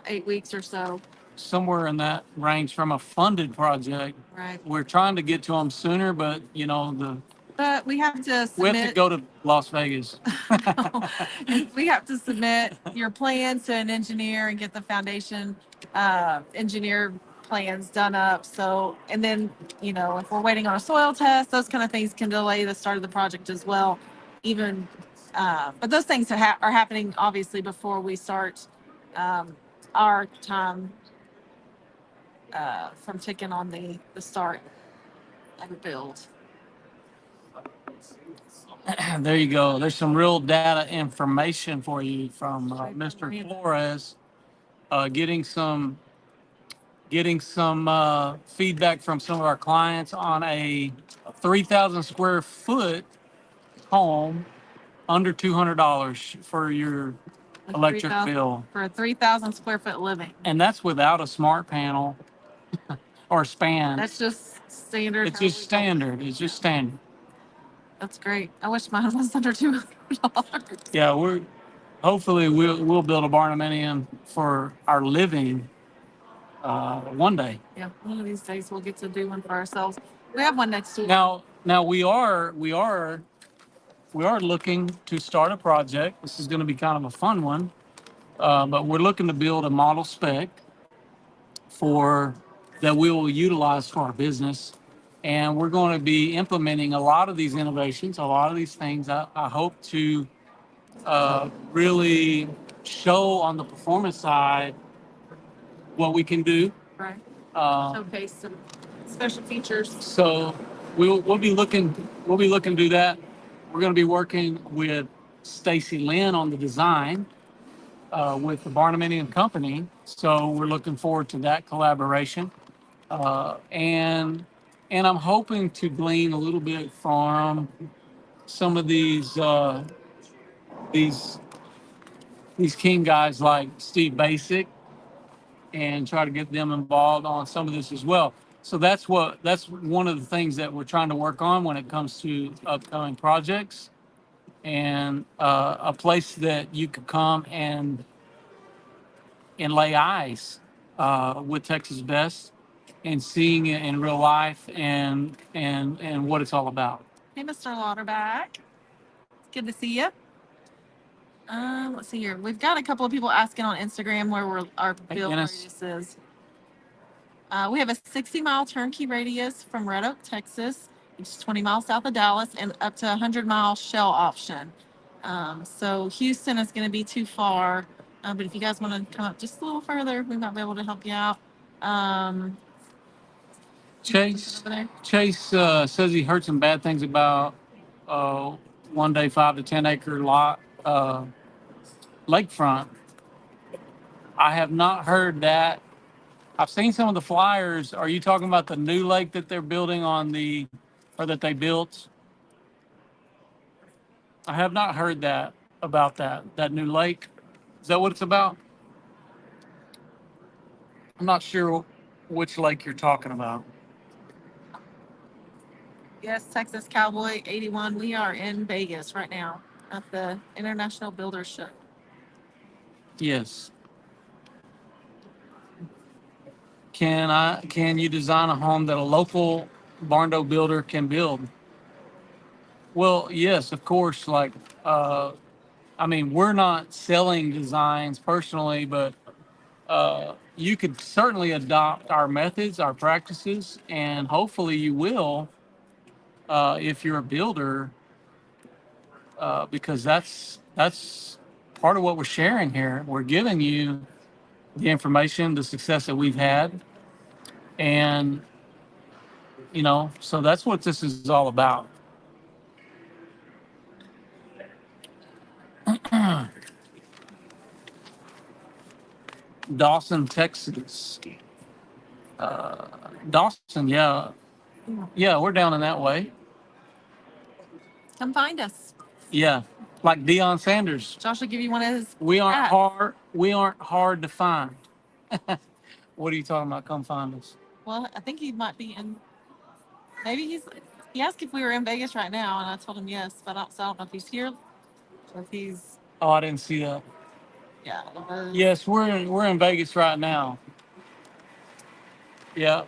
8 weeks or so. somewhere in that range from a funded project. Right. We're trying to get to them sooner, but But we have to we have to submit. go to Las Vegas. We have to submit your plans to an engineer and get the foundation engineer plans done up. So, and then, if we're waiting on a soil test, those kind of things can delay the start of the project as well. Even, but those things are happening obviously before we start our time from ticking on the start of the build. There you go. There's some real data information for you from Mr. Flores. Getting some feedback from some of our clients on a 3,000 square foot home under $200 for your electric bill. For a 3,000 square foot living. And that's without a smart panel or span. That's just standard. It's just standard. It's just standard. That's great. I wish mine was under $200. Yeah, hopefully we'll build a barnaminium for our living one day. Yeah, one of these days we'll get to do one for ourselves. We have one next to Now we are looking to start a project. This is going to be kind of a fun one, but we're looking to build a model spec that we will utilize for our business, and we're going to be implementing a lot of these innovations, a lot of these things. I hope to really show on the performance side what we can do. Right. Showcase some special features. So we'll be looking to do that. We're going to be working with Stacy Lynn on the design with the barnaminium company. So we're looking forward to that collaboration. And I'm hoping to glean a little bit from some of these king guys like Steve Basic, and try to get them involved on some of this as well. So that's one of the things that we're trying to work on when it comes to upcoming projects, and a place that you could come and lay eyes with Texas Best and seeing it in real life and what it's all about. Hey, Mr. Lauterbach. It's good to see you. Let's see here. We've got a couple of people asking on Instagram where our build radius is. We have a 60-mile turnkey radius from Red Oak, Texas, which is 20 miles south of Dallas, and up to 100-mile shell option. So Houston is going to be too far, but if you guys want to come up just a little further, we might be able to help you out. Chase says he heard some bad things about one day 5 to 10 acre lot lakefront. I have not heard that. I've seen some of the flyers. Are you talking about the new lake that they're building or that they built? I have not heard about that new lake. Is that what it's about? I'm not sure which lake you're talking about. Yes, Texas Cowboy 81. We are in Vegas right now at the International Builders Show. Yes. Can you design a home that a local barn door builder can build? Well, yes, of course. Like, I mean, we're not selling designs personally, but you could certainly adopt our methods, our practices, and hopefully you will if you're a builder, because that's part of what we're sharing here. We're giving you the information, the success that we've had, and so that's what this is all about. Dawson, Texas. Dawson, yeah, we're down in that way. Come find us. Yeah, like Deion Sanders. Josh will give you one of his. We aren't hard to find. What are you talking about? Come find us. Well, I think he might be in. Maybe he asked if we were in Vegas right now, and I told him yes, but I don't know if he's here or if he's. Oh, I didn't see that. Yeah. Yes, we're in Vegas right now. Yeah.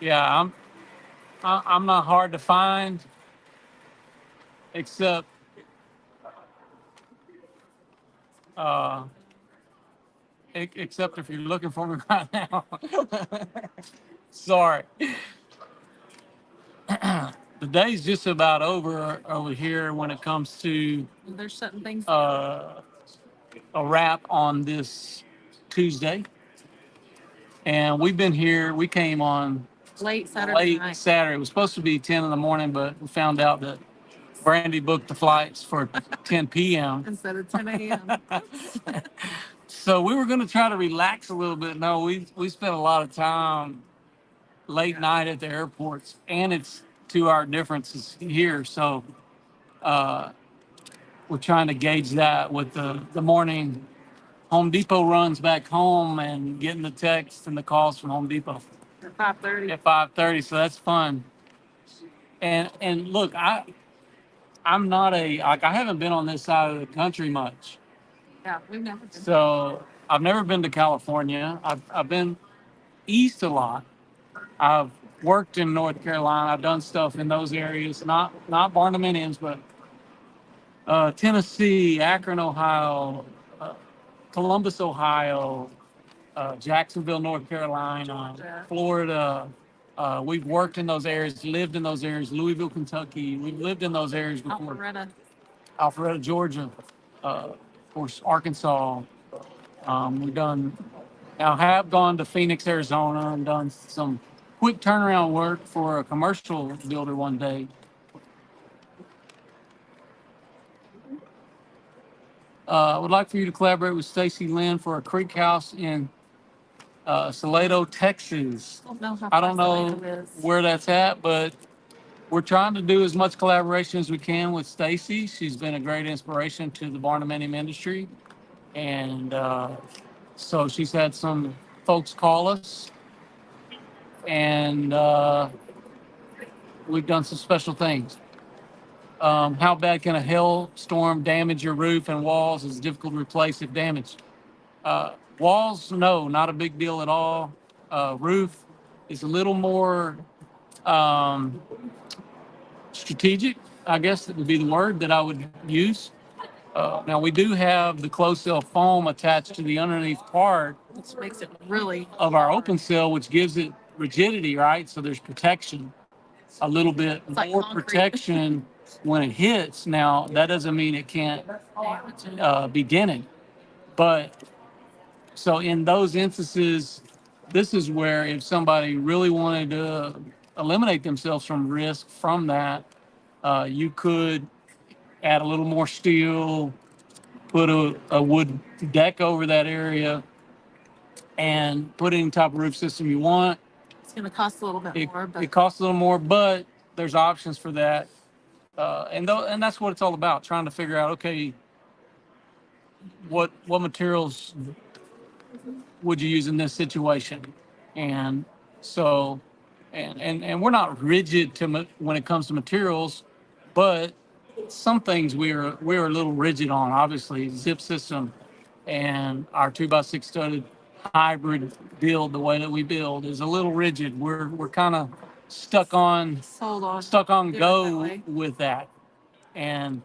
Yeah, I'm not hard to find, except except if you're looking for me right now. Sorry. The day's just about over here when it comes to There's certain things. a wrap on this Tuesday. And we've been here. We came on late Saturday night. It was supposed to be 10 in the morning, but we found out that Brandy booked the flights for 10 p.m. instead of 10 a.m. So we were going to try to relax a little bit. No, we spent a lot of time late night at the airports, and it's 2 hour differences here. So uh, we're trying to gauge that with the morning Home Depot runs back home and getting the texts and the calls from Home Depot At 5:30. at 5:30. So that's fun. And look, I'm not I haven't been on this side of the country much. Yeah, we've never been. So I've never been to California. I've been east a lot. I've worked in North Carolina. I've done stuff in those areas, not barnaminiums, but Tennessee, Akron, Ohio, uh, Columbus, Ohio, Jacksonville, North Carolina, Georgia. Florida. We've worked in those areas, lived in those areas. Louisville, Kentucky. We've lived in those areas before. Alpharetta, Georgia. Of course, Arkansas. We've done. Now have gone to Phoenix, Arizona, and done some quick turnaround work for a commercial builder one day. I would like for you to collaborate with Stacy Lynn for a creek house in Salado, Texas. I don't know where that's at, but we're trying to do as much collaboration as we can with Stacy. She's been a great inspiration to the barnuminium industry. And so she's had some folks call us, and we've done some special things. How bad can a hailstorm damage your roof and walls? Is difficult to replace if damaged. Walls, no, not a big deal at all. Roof is a little more strategic, I guess that would be the word that I would use. Now we do have the closed cell foam attached to the underneath part, which makes it really of our open cell, which gives it rigidity, right? So there's protection, a little bit It's like more concrete. protection when it hits. Now that doesn't mean it can't be dented, but so in those instances, this is where if somebody really wanted to eliminate themselves from risk from that, you could add a little more steel, put a wood deck over that area, and put any type of roof system you want. It's going to cost a little bit more, but It costs a little more, but there's options for that. And that's what it's all about, trying to figure out, okay, what materials would you use in this situation? And so, and we're not rigid when it comes to materials, but some things we're a little rigid on. Obviously, zip system and our 2x6 studded hybrid build, the way that we build, is a little rigid. We're kind of stuck on go with that, and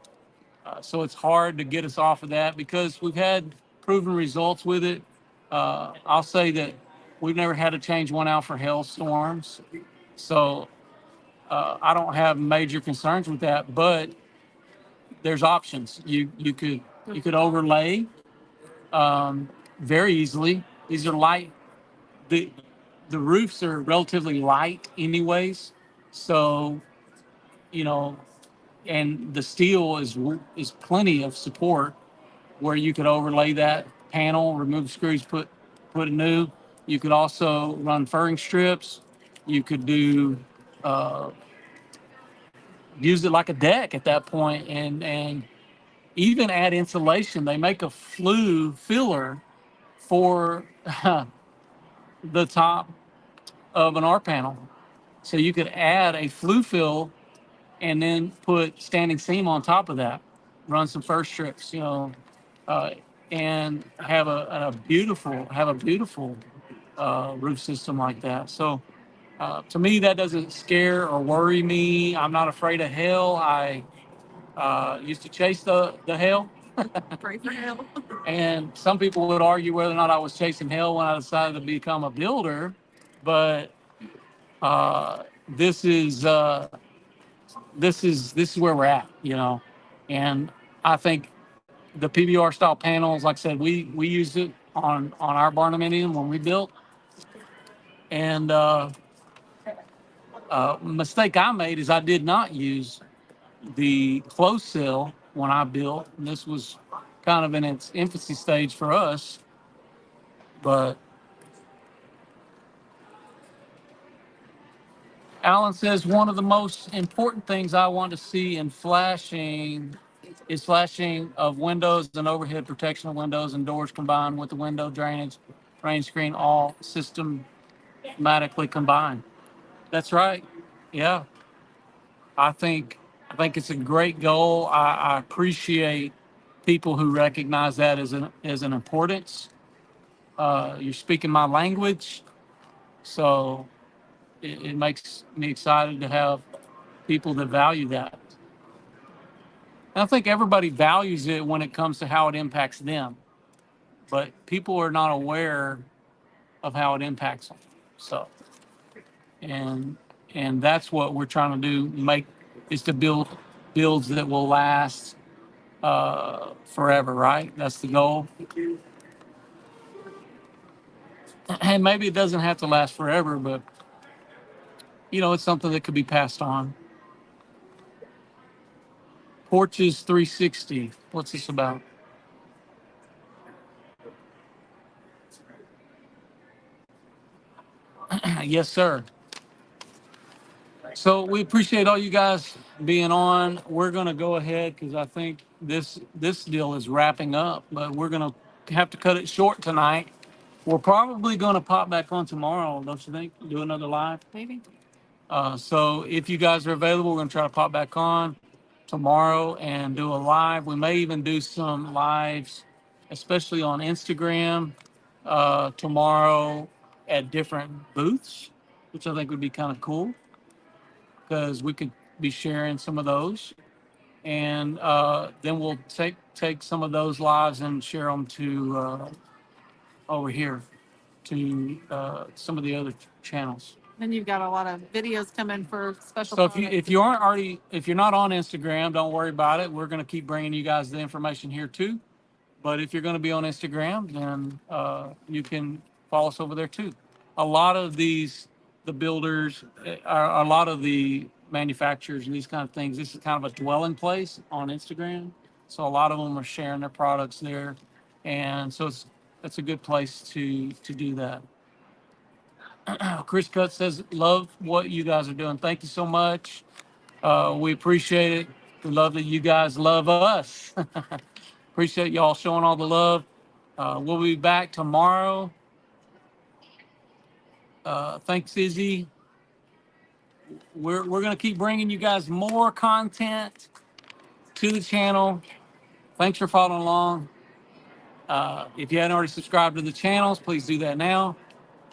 so it's hard to get us off of that because we've had proven results with it. I'll say that we've never had to change one out for hailstorms, so I don't have major concerns with that. But there's options. You could overlay very easily. These are light. The roofs are relatively light, anyways. So, you know, and the steel is plenty of support where you could overlay that panel, remove screws, put a new. You could also run furring strips. You could do use it like a deck at that point, and even add insulation. They make a flue filler for the top of an R panel, so you could add a flue fill and then put standing seam on top of that, run some fur strips, and have a beautiful roof system like that. So to me, that doesn't scare or worry me. I'm not afraid of hail. I used to chase the hail. pray for hail. And some people would argue whether or not I was chasing hail when I decided to become a builder, but this is where we're at, and I think the PBR style panels, like I said, we used it on our barnuminium when we built, and mistake I made is I did not use the close cell when I built, and this was kind of in its infancy stage for us, but Alan says one of the most important things I want to see in flashing is flashing of windows and overhead protection of windows and doors combined with the window drainage, rain screen, all systematically combined. That's right. Yeah, I think it's a great goal. I appreciate people who recognize that as an importance. You're speaking my language, so it makes me excited to have people that value that. And I think everybody values it when it comes to how it impacts them, but people are not aware of how it impacts them. So, and and that's what we're trying to do. Is to build builds that will last forever. Right? That's the goal. And maybe it doesn't have to last forever, but it's something that could be passed on. Porches 360. What's this about? Yes, sir. So we appreciate all you guys being on. We're gonna go ahead because I think this deal is wrapping up, but we're gonna have to cut it short tonight. We're probably gonna pop back on tomorrow, don't you think? Do another live? Maybe. So if you guys are available, we're gonna try to pop back on tomorrow and do a live. We may even do some lives, especially on Instagram, tomorrow at different booths, which I think would be kind of cool because we could be sharing some of those, and then we'll take some of those lives and share them to over here to some of the other channels. Then you've got a lot of videos coming for special. So if you're not on Instagram, don't worry about it. We're going to keep bringing you guys the information here too. But if you're going to be on Instagram, then you can follow us over there too. A lot of the builders, a lot of the manufacturers and these kind of things, this is kind of a dwelling place on Instagram. So a lot of them are sharing their products there. And so that's a good place to do that. Chris Cutt says, love what you guys are doing. Thank you so much. We appreciate it. We love that you guys love us. Appreciate y'all showing all the love. We'll be back tomorrow. Thanks, Izzy. We're going to keep bringing you guys more content to the channel. Thanks for following along. If you haven't already subscribed to the channels, please do that now.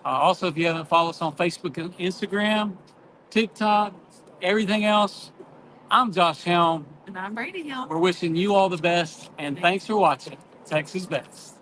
Also, if you haven't followed us on Facebook and Instagram, TikTok, everything else, I'm Josh Helm. And I'm Brady Helm. We're wishing you all the best, and thanks for watching Texas Best.